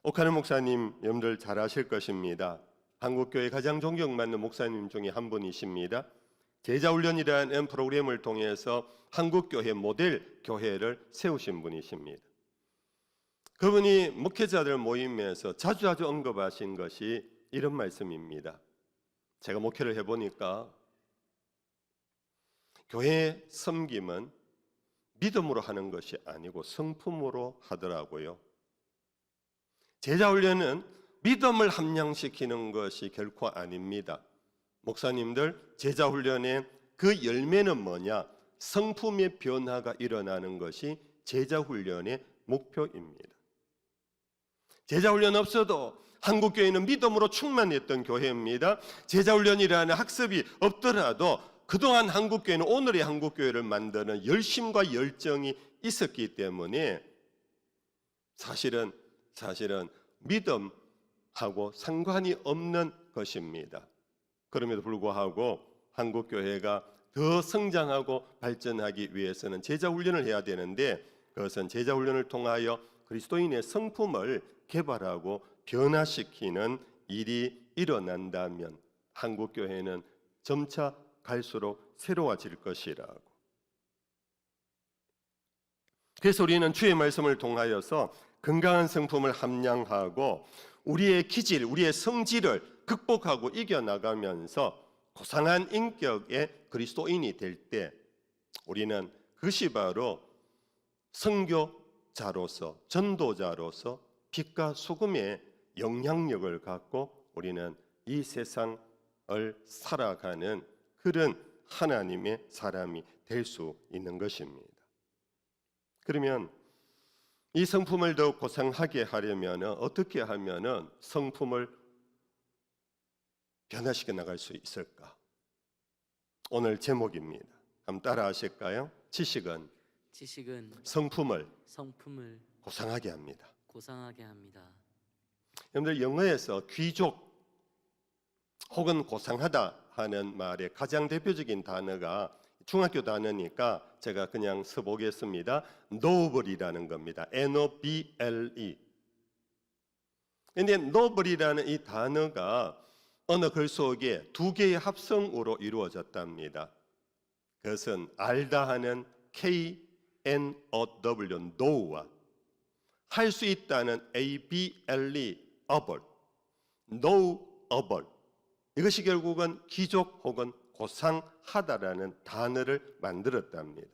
오카는 목사님 여러분들 잘 아실 것입니다. 한국교회 가장 존경받는 목사님 중에 한 분이십니다. 제자훈련이라는 프로그램을 통해서 한국교회 모델 교회를 세우신 분이십니다. 그분이 목회자들 모임에서 자주 언급하신 것이 이런 말씀입니다. 제가 목회를 해보니까 교회 섬김은 믿음으로 하는 것이 아니고 성품으로 하더라고요. 제자훈련은 믿음을 함양시키는 것이 결코 아닙니다. 목사님들, 제자훈련의 그 열매는 뭐냐? 성품의 변화가 일어나는 것이 제자훈련의 목표입니다. 제자훈련 없어도 한국교회는 믿음으로 충만했던 교회입니다. 제자훈련이라는 학습이 없더라도 그동안 한국교회는 오늘의 한국교회를 만드는 열심과 열정이 있었기 때문에 사실은 믿음하고 상관이 없는 것입니다. 그럼에도 불구하고 한국교회가 더 성장하고 발전하기 위해서는 제자훈련을 해야 되는데, 그것은 제자훈련을 통하여 그리스도인의 성품을 개발하고 변화시키는 일이 일어난다면 한국교회는 점차 갈수록 새로워질 것이라고. 그래서 우리는 주의 말씀을 통하여서 건강한 성품을 함양하고 우리의 기질, 우리의 성질을 극복하고 이겨나가면서 고상한 인격의 그리스도인이 될 때 우리는 그것이 바로 선교자로서, 전도자로서 빛과 소금의 영향력을 갖고 우리는 이 세상을 살아가는 그런 하나님의 사람이 될 수 있는 것입니다. 그러면 이 성품을 더욱 고상하게 하려면 어떻게 하면 성품을 변화시켜 나갈 수 있을까? 오늘 제목입니다. 한번 따라 하실까요? 지식은 성품을 고상하게 합니다. 여러분들 영어에서 귀족 혹은 고상하다 하는 말의 가장 대표적인 단어가 중학교 단어니까 제가 그냥 써보겠습니다. noble이라는 겁니다. N-O-B-L-E. 그런데 noble이라는 이 단어가 어느 글 속에 두 개의 합성으로 이루어졌답니다. 그것은 알다 하는 K-N-O-W, know와 할 수 있다는 A-B-L-E, able, knowable. 이것이 결국은 귀족 혹은 고상하다라는 단어를 만들었답니다.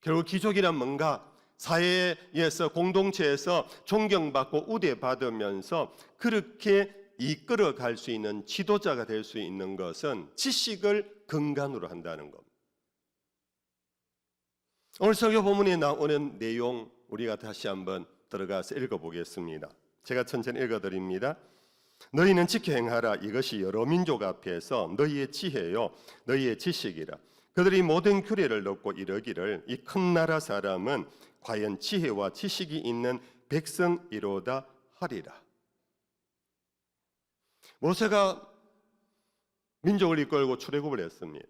결국 귀족이란 뭔가 사회에서 공동체에서 존경받고 우대받으면서 그렇게 이끌어갈 수 있는 지도자가 될 수 있는 것은 지식을 근간으로 한다는 겁니다. 오늘 설교 본문에 나오는 내용 우리가 다시 한번 들어가서 읽어보겠습니다. 제가 천천히 읽어드립니다. 너희는 지켜 행하라. 이것이 여러 민족 앞에서 너희의 지혜요 너희의 지식이라. 그들이 모든 규례를 넣고 이르기를 이 큰 나라 사람은 과연 지혜와 지식이 있는 백성이로다 하리라. 모세가 민족을 이끌고 출애굽을 했습니다.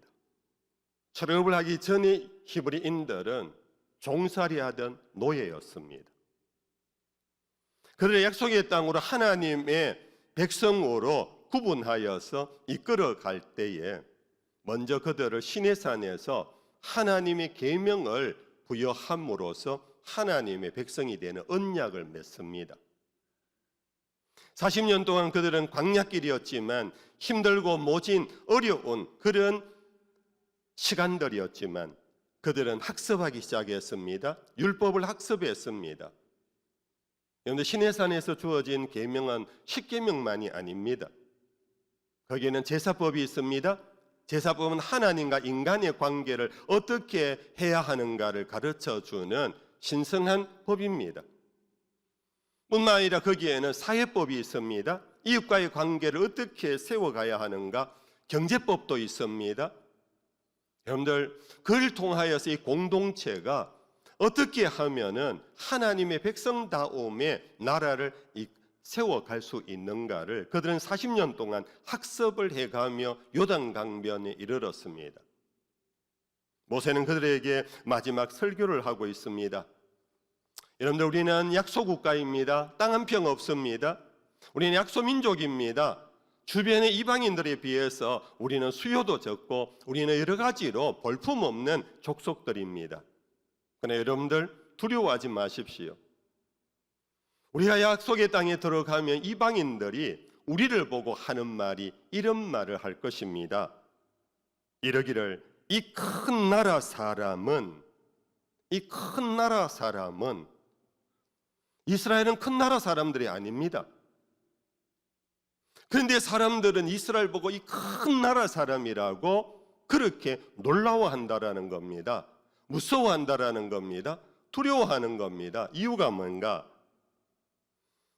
출애굽을 하기 전에 히브리인들은 종살이 하던 노예였습니다. 그들의 약속의 땅으로 하나님의 백성으로 구분하여서 이끌어갈 때에 먼저 그들을 시내산에서 하나님의 계명을 부여함으로써 하나님의 백성이 되는 언약을 맺습니다. 40년 동안 그들은 광야길이었지만 힘들고 모진 어려운 그런 시간들이었지만 그들은 학습하기 시작했습니다. 율법을 학습했습니다. 그런데 시내산에서 주어진 계명은 10계명만이 아닙니다. 거기에는 제사법이 있습니다. 제사법은 하나님과 인간의 관계를 어떻게 해야 하는가를 가르쳐주는 신성한 법입니다. 뿐만 아니라 거기에는 사회법이 있습니다. 이웃과의 관계를 어떻게 세워가야 하는가, 경제법도 있습니다. 여러분들, 그를 통하여서 이 공동체가 어떻게 하면은 하나님의 백성다움의 나라를 세워갈 수 있는가를 그들은 40년 동안 학습을 해가며 요단강변에 이르렀습니다. 모세는 그들에게 마지막 설교를 하고 있습니다. 여러분들, 우리는 약소국가입니다. 땅 한 평 없습니다. 우리는 약소민족입니다. 주변의 이방인들에 비해서 우리는 수요도 적고 우리는 여러 가지로 볼품없는 족속들입니다. 그러나 여러분들, 두려워하지 마십시오. 우리가 약속의 땅에 들어가면 이방인들이 우리를 보고 하는 말이 이런 말을 할 것입니다. 이러기를, 이 큰 나라 사람은 이스라엘은 큰 나라 사람들이 아닙니다. 그런데 사람들은 이스라엘 보고 이 큰 나라 사람이라고 그렇게 놀라워한다라는 겁니다. 무서워한다라는 겁니다. 두려워하는 겁니다. 이유가 뭔가?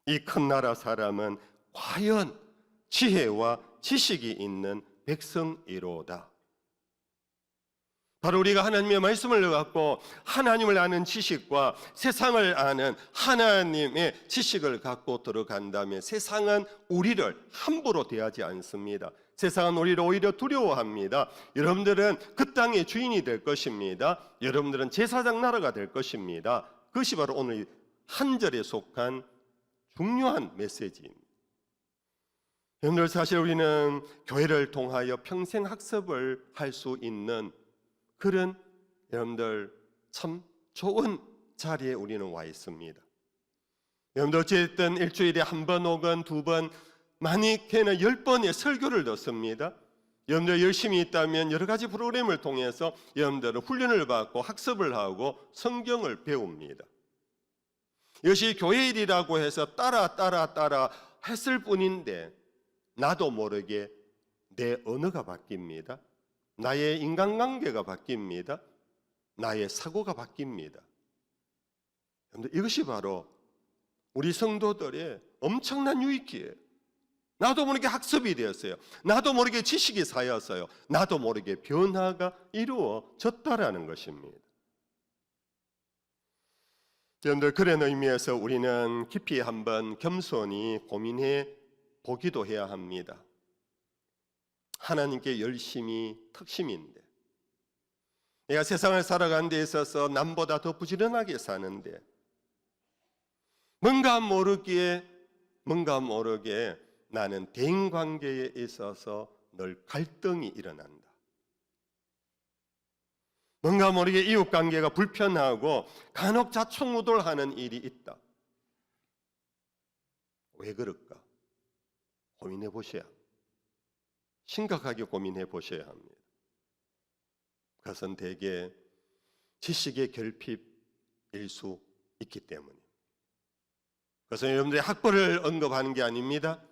이 큰 나라 사람은 과연 지혜와 지식이 있는 백성이로다. 바로 우리가 하나님의 말씀을 갖고 하나님을 아는 지식과 세상을 아는 하나님의 지식을 갖고 들어간다면 세상은 우리를 함부로 대하지 않습니다. 세상은 우리를 오히려 두려워합니다. 여러분들은 그 땅의 주인이 될 것입니다. 여러분들은 제사장 나라가 될 것입니다. 그것이 바로 오늘 한 절에 속한 중요한 메시지입니다. 여러분들, 사실 우리는 교회를 통하여 평생 학습을 할 수 있는 그런, 여러분들, 참 좋은 자리에 우리는 와 있습니다. 여러분들, 어쨌든 일주일에 한 번 혹은 두 번, 많게는 10번의 설교를 듣습니다. 여러분들 열심히 있다면 여러 가지 프로그램을 통해서 여러분들은 훈련을 받고 학습을 하고 성경을 배웁니다. 이것이 교회 일이라고 해서 따라 했을 뿐인데 나도 모르게 내 언어가 바뀝니다. 나의 인간관계가 바뀝니다. 나의 사고가 바뀝니다. 이것이 바로 우리 성도들의 엄청난 유익기예요. 나도 모르게 학습이 되었어요. 나도 모르게 지식이 쌓였어요. 나도 모르게 변화가 이루어졌다라는 것입니다. 여러분들, 그런 의미에서 우리는 깊이 한번 겸손히 고민해 보기도 해야 합니다. 하나님께 열심히 특심인데, 내가 세상을 살아가는 데 있어서 남보다 더 부지런하게 사는데 뭔가 모르게 나는 대인관계에 있어서 늘 갈등이 일어난다. 뭔가 모르게 이웃관계가 불편하고 간혹 자충우돌하는 일이 있다. 왜 그럴까? 고민해 보셔야 합니다. 심각하게 고민해 보셔야 합니다. 그것은 대개 지식의 결핍일 수 있기 때문입니다. 그래서 여러분들의 학벌을 언급하는 게 아닙니다.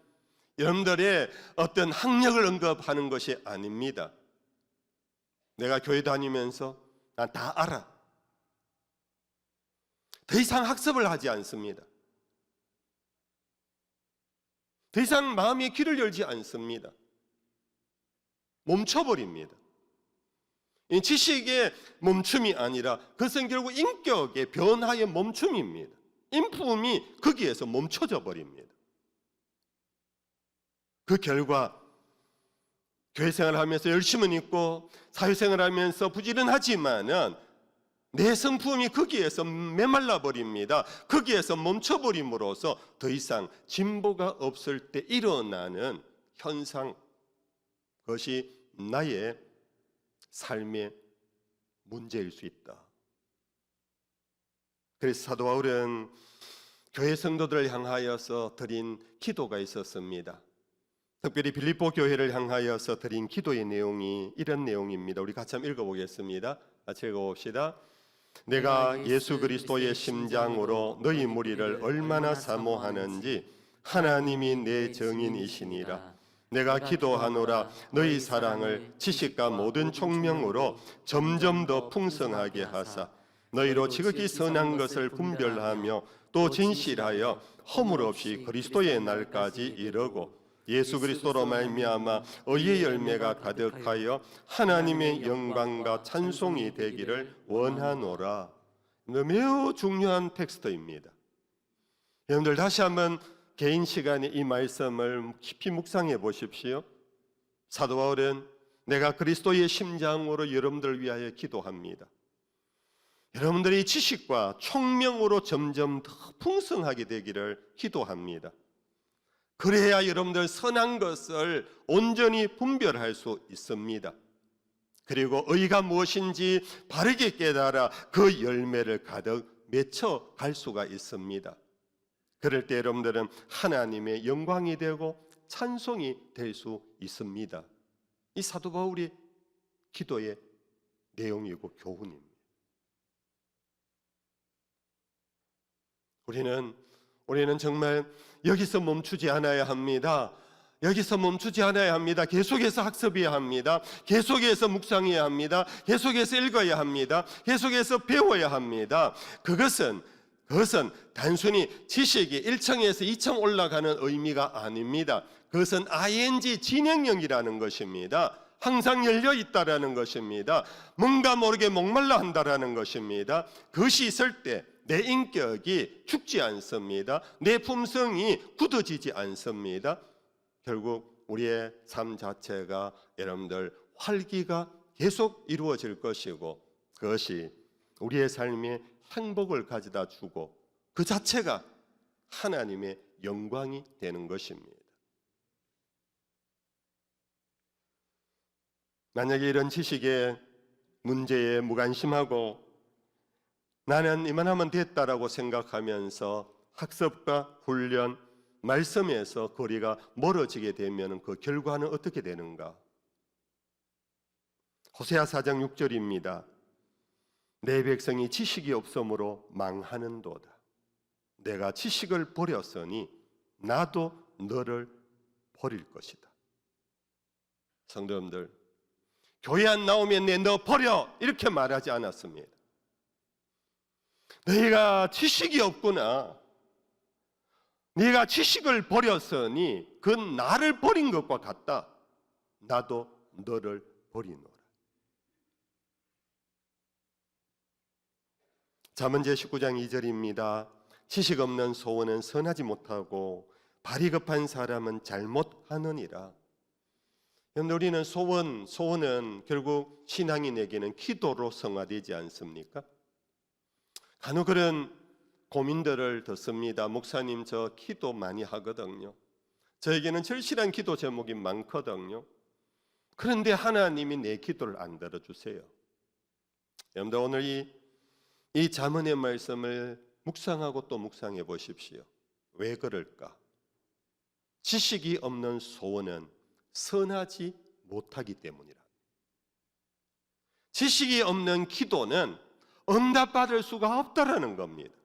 여러분들의 어떤 학력을 언급하는 것이 아닙니다. 내가 교회 다니면서 난 다 알아. 더 이상 학습을 하지 않습니다. 더 이상 마음의 길을 열지 않습니다. 멈춰버립니다. 이 지식의 멈춤이 아니라 그것은 결국 인격의 변화의 멈춤입니다. 인품이 거기에서 멈춰져 버립니다. 그 결과 교회 생활하면서 열심은 있고 사회생활하면서 부지런하지만은 내 성품이 거기에서 메말라 버립니다. 거기에서 멈춰버림으로써 더 이상 진보가 없을 때 일어나는 현상, 그것이 나의 삶의 문제일 수 있다. 그래서 사도 바울은 교회 성도들을 향하여서 드린 기도가 있었습니다. 특별히 빌립보 교회를 향하여서 드린 기도의 내용이 이런 내용입니다. 우리 같이 한번 읽어보겠습니다. 같이 읽어봅시다. 내가 예수 그리스도의 심장으로 너희 무리를 얼마나 사모하는지 하나님이 내 증인이시니라. 내가 기도하노라 너희 사랑을 지식과 모든 총명으로 점점 더 풍성하게 하사 너희로 지극히 선한 것을 분별하며 또 진실하여 허물 없이 그리스도의 날까지 이르고 예수 그리스도로 말미암아 의의 열매가 가득하여 하나님의 영광과 찬송이 되기를 원하노라. 매우 중요한 텍스트입니다. 여러분들, 다시 한번 개인 시간에 이 말씀을 깊이 묵상해 보십시오. 사도 바울은 내가 그리스도의 심장으로 여러분들 위하여 기도합니다. 여러분들이 지식과 총명으로 점점 더 풍성하게 되기를 기도합니다. 그래야 여러분들 선한 것을 온전히 분별할 수 있습니다. 그리고 의가 무엇인지 바르게 깨달아 그 열매를 가득 맺혀 갈 수가 있습니다. 그럴 때 여러분들은 하나님의 영광이 되고 찬송이 될 수 있습니다. 이 사도 바울의 기도의 내용이고 교훈입니다. 우리는 정말 여기서 멈추지 않아야 합니다. 여기서 멈추지 않아야 합니다. 계속해서 학습해야 합니다. 계속해서 묵상해야 합니다. 계속해서 읽어야 합니다. 계속해서 배워야 합니다. 그것은 단순히 지식이 1층에서 2층 올라가는 의미가 아닙니다. 그것은 ing 진행형이라는 것입니다. 항상 열려 있다라는 것입니다. 뭔가 모르게 목말라 한다라는 것입니다. 그것이 있을 때 내 인격이 죽지 않습니다. 내 품성이 굳어지지 않습니다. 결국 우리의 삶 자체가 여러분들 활기가 계속 이루어질 것이고 그것이 우리의 삶에 행복을 가져다 주고 그 자체가 하나님의 영광이 되는 것입니다. 만약에 이런 지식의 문제에 무관심하고 나는 이만하면 됐다라고 생각하면서 학습과 훈련, 말씀에서 거리가 멀어지게 되면 그 결과는 어떻게 되는가? 호세아 4장 6절입니다. 내 백성이 지식이 없으므로 망하는도다. 내가 지식을 버렸으니 나도 너를 버릴 것이다. 성도님들, 교회 안 나오면 내 너 버려 이렇게 말하지 않았습니다. 너희가 지식이 없구나. 네가 지식을 버렸으니 그건 나를 버린 것과 같다. 나도 너를 버리노라. 잠언 제19장 2절입니다. 지식 없는 소원은 선하지 못하고 발이 급한 사람은 잘못하느니라. 우리는 소원은 결국 신앙인에게는 기도로 성화되지 않습니까? 간혹 그런 고민들을 듣습니다. 목사님 저 기도 많이 하거든요. 저에게는 절실한 기도 제목이 많거든요. 그런데 하나님이 내 기도를 안 들어주세요. 여러분들 오늘 이 잠언의 말씀을 묵상하고 또 묵상해 보십시오. 왜 그럴까? 지식이 없는 소원은 선하지 못하기 때문이라. 지식이 없는 기도는 응답받을 수가 없다라는 겁니다.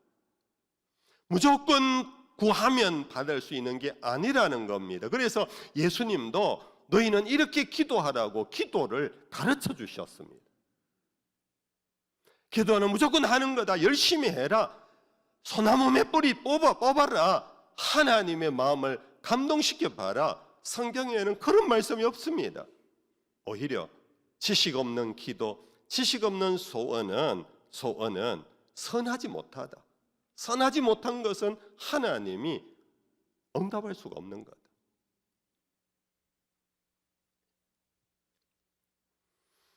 무조건 구하면 받을 수 있는 게 아니라는 겁니다. 그래서 예수님도 너희는 이렇게 기도하라고 기도를 가르쳐 주셨습니다. 기도는 무조건 하는 거다. 열심히 해라. 소나무 몇 뿌리 뽑아라. 하나님의 마음을 감동시켜 봐라. 성경에는 그런 말씀이 없습니다. 오히려 지식 없는 기도, 지식 없는 소원은 선하지 못하다. 선하지 못한 것은 하나님이 응답할 수가 없는 거다.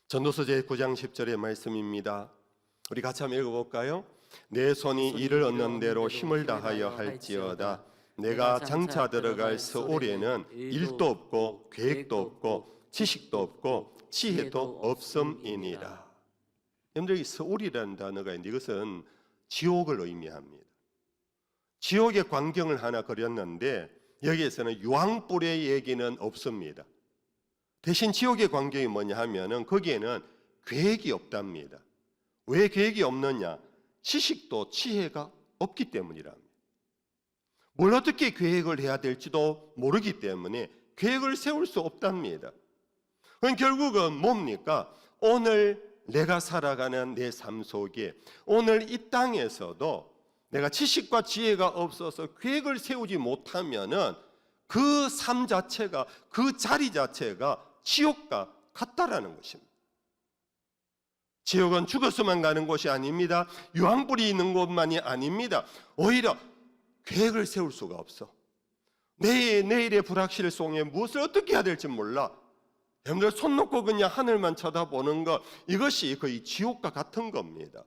전도서 제9장 10절의 말씀입니다. 우리 같이 한번 읽어볼까요? 내 손이 이를 얻는 대로 힘을 다하여 할지어다. 내가 장차 들어갈 서울에는 일도 없고 계획도 없고 지식도 없고 지혜도 없음이니라. 여러분들 이 서울이라는 단어가 있는데 이것은 지옥을 의미합니다. 지옥의 광경을 하나 그렸는데 여기에서는 유황불의 얘기는 없습니다. 대신 지옥의 광경이 뭐냐 하면은 거기에는 계획이 없답니다. 왜 계획이 없느냐? 지식도 지혜가 없기 때문이랍니다. 뭘 어떻게 계획을 해야 될지도 모르기 때문에 계획을 세울 수 없답니다. 그럼 결국은 뭡니까? 오늘 내가 살아가는 내 삶 속에 오늘 이 땅에서도 내가 지식과 지혜가 없어서 계획을 세우지 못하면은 그 삶 자체가 그 자리 자체가 지옥과 같다라는 것입니다. 지옥은 죽어서만 가는 곳이 아닙니다. 유황불이 있는 곳만이 아닙니다. 오히려 계획을 세울 수가 없어. 내일의 불확실 속에 무엇을 어떻게 해야 될지 몰라. 여러분들 손 놓고 그냥 하늘만 쳐다보는 것, 이것이 거의 지옥과 같은 겁니다.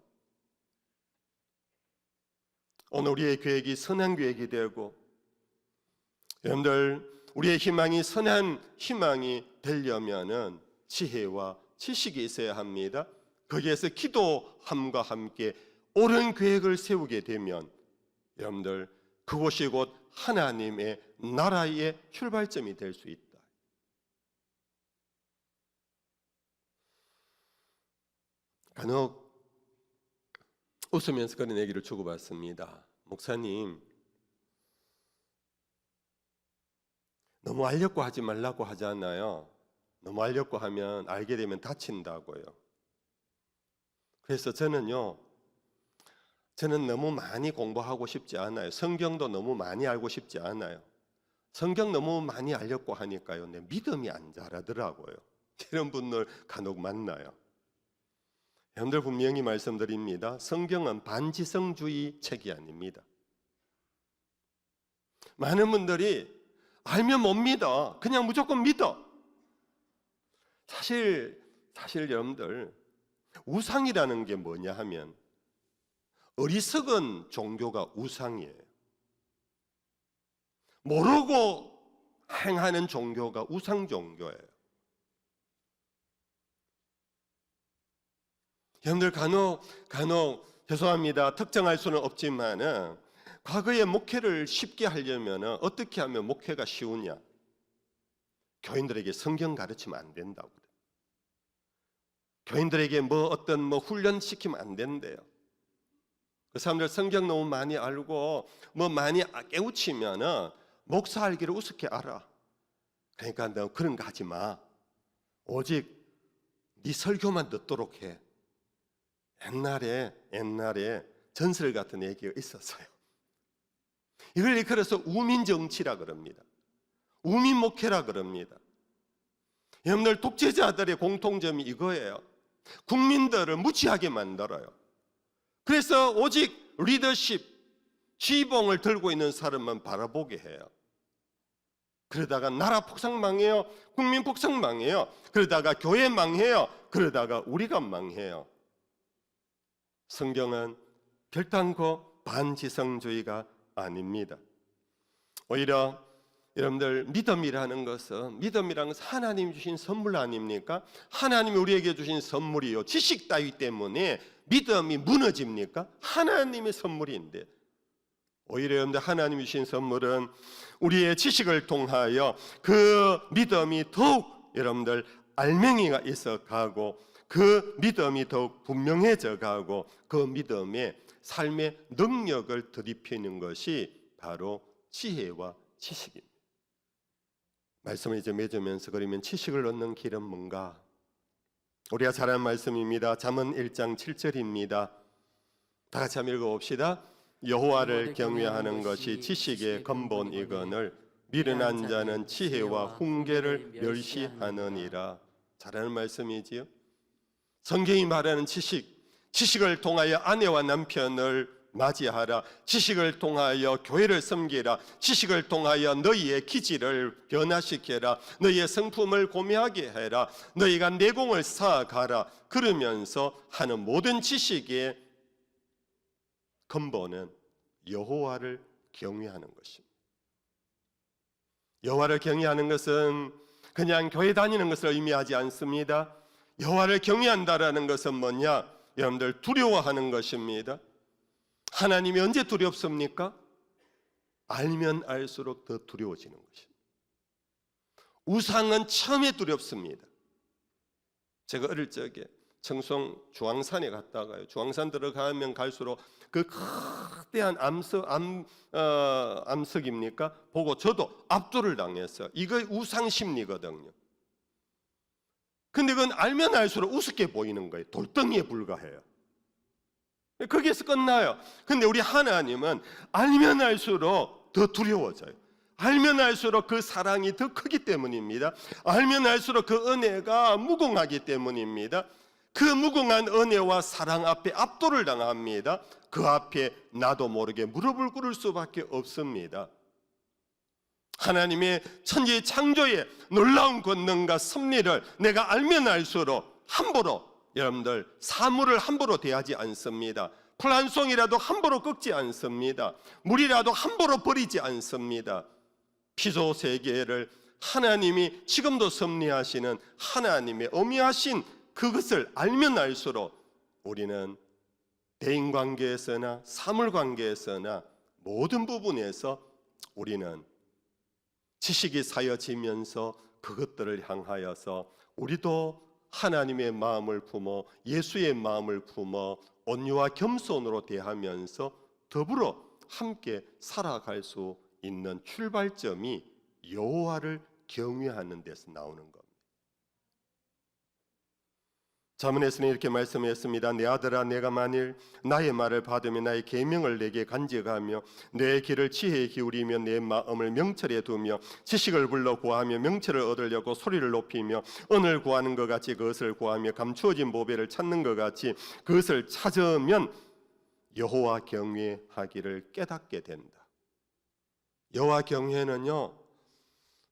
오늘 우리의 계획이 선한 계획이 되고, 여러분들 우리의 희망이 선한 희망이 되려면은 지혜와 지식이 있어야 합니다. 거기에서 기도함과 함께 옳은 계획을 세우게 되면 여러분들 그곳이 곧 하나님의 나라의 출발점이 될 수 있다. 간혹 웃으면서 그런 얘기를 주고받습니다. 목사님, 너무 알려고 하지 말라고 하잖아요. 너무 알려고 하면 알게 되면 다친다고요. 그래서 저는 너무 많이 공부하고 싶지 않아요. 성경도 너무 많이 알고 싶지 않아요. 성경 너무 많이 알려고 하니까요, 내 믿음이 안 자라더라고요. 이런 분들 간혹 만나요. 여러분들 분명히 말씀드립니다. 성경은 반지성주의 책이 아닙니다. 많은 분들이 알면 못 믿어, 그냥 무조건 믿어. 사실 여러분들 우상이라는 게 뭐냐 하면 어리석은 종교가 우상이에요. 모르고 행하는 종교가 우상 종교예요. 여러분들 간혹 죄송합니다. 특정할 수는 없지만은 과거에 목회를 쉽게 하려면 어떻게 하면 목회가 쉬우냐? 교인들에게 성경 가르치면 안 된다고 그래요. 교인들에게 어떤 훈련시키면 안 된대요. 그 사람들 성경 너무 많이 알고 많이 깨우치면 목사 알기를 우습게 알아. 그러니까 너 그런 거 하지 마. 오직 네 설교만 듣도록 해. 옛날에 전설 같은 얘기가 있었어요. 이걸 그래서 우민정치라 그럽니다. 우민목회라 그럽니다. 여러분들 독재자들의 공통점이 이거예요. 국민들을 무지하게 만들어요. 그래서 오직 리더십, 지휘봉을 들고 있는 사람만 바라보게 해요. 그러다가 나라 폭삭 망해요. 국민 폭삭 망해요. 그러다가 교회 망해요. 그러다가 우리가 망해요. 성경은 결단코 반지성주의가 아닙니다. 오히려 여러분들 믿음이라는 것은 하나님이 주신 선물 아닙니까? 하나님이 우리에게 주신 선물이요. 지식 따위 때문에 믿음이 무너집니까? 하나님의 선물인데. 오히려 여러분들 하나님이 주신 선물은 우리의 지식을 통하여 그 믿음이 더욱 여러분들 알맹이가 있어 가고 그 믿음이 더욱 분명해져 가고 그 믿음의 삶의 능력을 들이피는 것이 바로 지혜와 지식입니다. 말씀을 이제 맺으면서 그러면 지식을 얻는 길은 뭔가? 우리가 잘 아는 말씀입니다. 잠언 1장 7절입니다. 다 같이 한번 읽어봅시다. 여호와를 경외하는 것이 지식의 근본이거늘 미련한 자는 지혜와 훈계를 멸시하느니라. 잘 아는 말씀이지요. 성경이 말하는 지식을 통하여 아내와 남편을 맞이하라. 지식을 통하여 교회를 섬기라. 지식을 통하여 너희의 기질을 변화시켜라. 너희의 성품을 고매하게 해라. 너희가 내공을 쌓아가라. 그러면서 하는 모든 지식의 근본은 여호와를 경외하는 것입니다. 여호와를 경외하는 것은 그냥 교회 다니는 것을 의미하지 않습니다. 여호와를 경외한다라는 것은 뭐냐? 여러분들 두려워하는 것입니다. 하나님이 언제 두렵습니까? 알면 알수록 더 두려워지는 것입니다. 우상은 처음에 두렵습니다. 제가 어릴 적에 청송 주황산에 갔다가요. 주황산 들어가면 갈수록 그 거대한 암석입니까? 보고 저도 압도를 당했어요. 이거 우상 심리거든요. 근데 그건 알면 알수록 우습게 보이는 거예요. 돌덩이에 불과해요. 거기에서 끝나요. 근데 우리 하나님은 알면 알수록 더 두려워져요. 알면 알수록 그 사랑이 더 크기 때문입니다. 알면 알수록 그 은혜가 무궁하기 때문입니다. 그 무궁한 은혜와 사랑 앞에 압도를 당합니다. 그 앞에 나도 모르게 무릎을 꿇을 수밖에 없습니다. 하나님의 천지 창조의 놀라운 권능과 섭리를 내가 알면 알수록 함부로 여러분들 사물을 함부로 대하지 않습니다. 풀 한 송이라도 함부로 꺾지 않습니다. 물이라도 함부로 버리지 않습니다. 피조 세계를 하나님이 지금도 섭리하시는 하나님의 어미하신 그것을 알면 알수록 우리는 대인관계에서나 사물관계에서나 모든 부분에서 우리는 지식이 쌓여지면서 그것들을 향하여서 우리도 하나님의 마음을 품어 예수의 마음을 품어 온유와 겸손으로 대하면서 더불어 함께 살아갈 수 있는 출발점이 여호와를 경외하는 데서 나오는 겁니다. 잠언에서는 이렇게 말씀했습니다. 내 아들아, 내가 만일 나의 말을 받으며 나의 계명을 내게 간직하며 내 길을 지혜에 기울이며 내 마음을 명철에 두며 지식을 불러 구하며 명철을 얻으려고 소리를 높이며 은을 구하는 것 같이 그것을 구하며 감추어진 보배를 찾는 것 같이 그것을 찾으면 여호와 경외하기를 깨닫게 된다. 여호와 경외는요,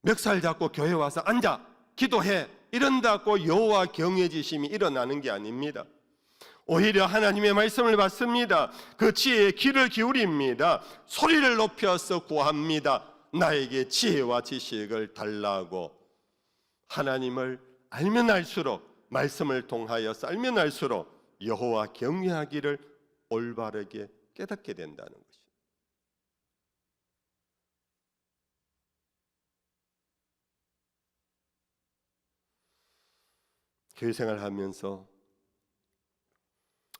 멱살 잡고 교회 와서 앉아 기도해 이런다고 여호와 경외지심이 일어나는 게 아닙니다. 오히려 하나님의 말씀을 받습니다. 그 지혜의 귀를 기울입니다. 소리를 높여서 구합니다. 나에게 지혜와 지식을 달라고. 하나님을 알면 알수록, 말씀을 통하여서 알면 알수록 여호와 경외하기를 올바르게 깨닫게 된다는 것입니다. 교회 생활하면서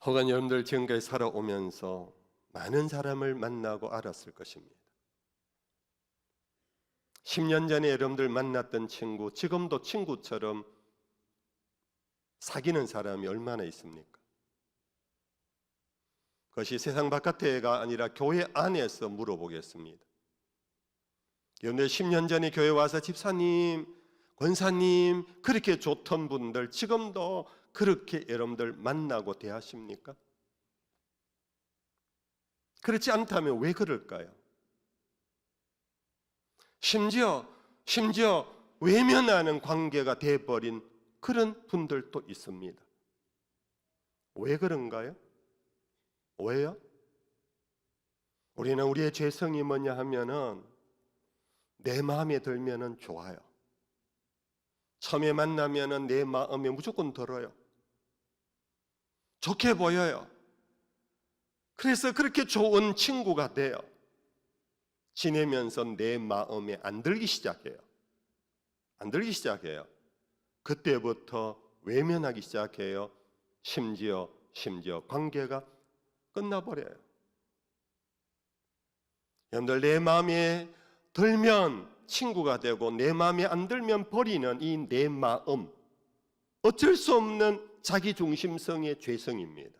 혹은 여러분들 지금까지 살아오면서 많은 사람을 만나고 알았을 것입니다. 10년 전에 여러분들 만났던 친구, 지금도 친구처럼 사귀는 사람이 얼마나 있습니까? 그것이 세상 바깥에가 아니라 교회 안에서 물어보겠습니다. 여러분들 10년 전에 교회 와서 집사님, 권사님 그렇게 좋던 분들 지금도 그렇게 여러분들 만나고 대하십니까? 그렇지 않다면 왜 그럴까요? 심지어 외면하는 관계가 돼버린 그런 분들도 있습니다. 왜 그런가요? 왜요? 우리는 우리의 죄성이 뭐냐 하면은 내 마음에 들면은 좋아요. 처음에 만나면은 내 마음에 무조건 들어요. 좋게 보여요. 그래서 그렇게 좋은 친구가 돼요. 지내면서 내 마음에 안 들기 시작해요. 안 들기 시작해요. 그때부터 외면하기 시작해요. 심지어 관계가 끝나버려요. 여러분들 내 마음에 들면 친구가 되고 내 마음에 안 들면 버리는 이 내 마음, 어쩔 수 없는 자기중심성의 죄성입니다.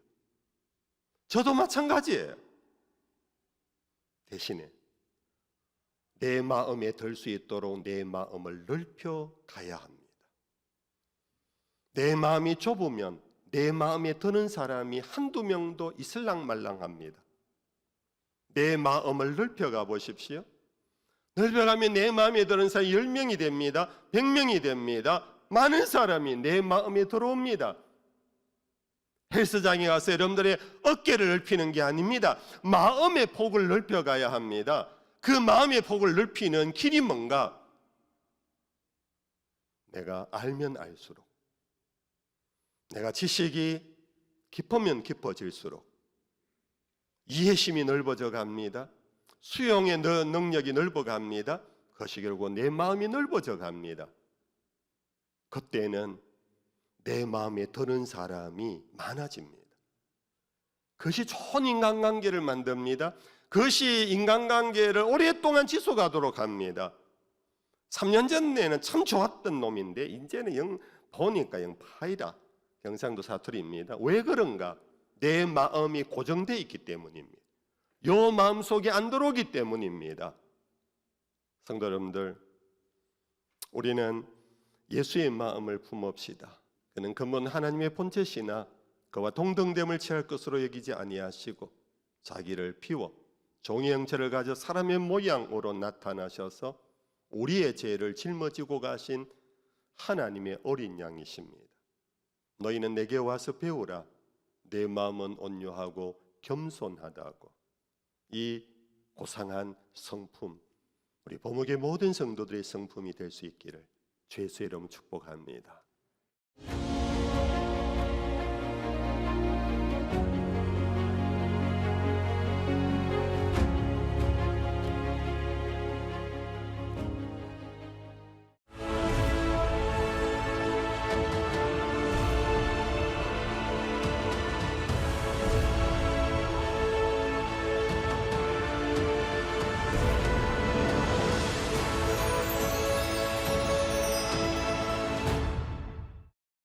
저도 마찬가지예요. 대신에 내 마음에 들 수 있도록 내 마음을 넓혀 가야 합니다. 내 마음이 좁으면 내 마음에 드는 사람이 한두 명도 있을랑말랑합니다. 내 마음을 넓혀가 보십시오. 넓혀가면 내 마음에 드는 사람이 10명이 됩니다. 100명이 됩니다. 많은 사람이 내 마음에 들어옵니다. 헬스장에 가서 여러분들의 어깨를 넓히는 게 아닙니다. 마음의 폭을 넓혀가야 합니다. 그 마음의 폭을 넓히는 길이 뭔가? 내가 알면 알수록, 내가 지식이 깊으면 깊어질수록 이해심이 넓어져 갑니다. 수용의 능력이 넓어갑니다. 그것이 결국 내 마음이 넓어져 갑니다. 그때는 내 마음에 드는 사람이 많아집니다. 그것이 좋은 인간관계를 만듭니다. 그것이 인간관계를 오랫동안 지속하도록 합니다. 3년 전에는 참 좋았던 놈인데 이제는 보니까 파이다. 경상도 사투리입니다. 왜 그런가? 내 마음이 고정되어 있기 때문입니다. 요 마음속에 안 들어오기 때문입니다. 성도 여러분들, 우리는 예수의 마음을 품읍시다. 그는 근본 하나님의 본체시나 그와 동등됨을 취할 것으로 여기지 아니하시고 자기를 비워 종의 형체를 가져 사람의 모양으로 나타나셔서 우리의 죄를 짊어지고 가신 하나님의 어린 양이십니다. 너희는 내게 와서 배우라. 내 마음은 온유하고 겸손하다고 이 고상한 성품, 우리 보목의 모든 성도들의 성품이 될 수 있기를 주의 이름 축복합니다.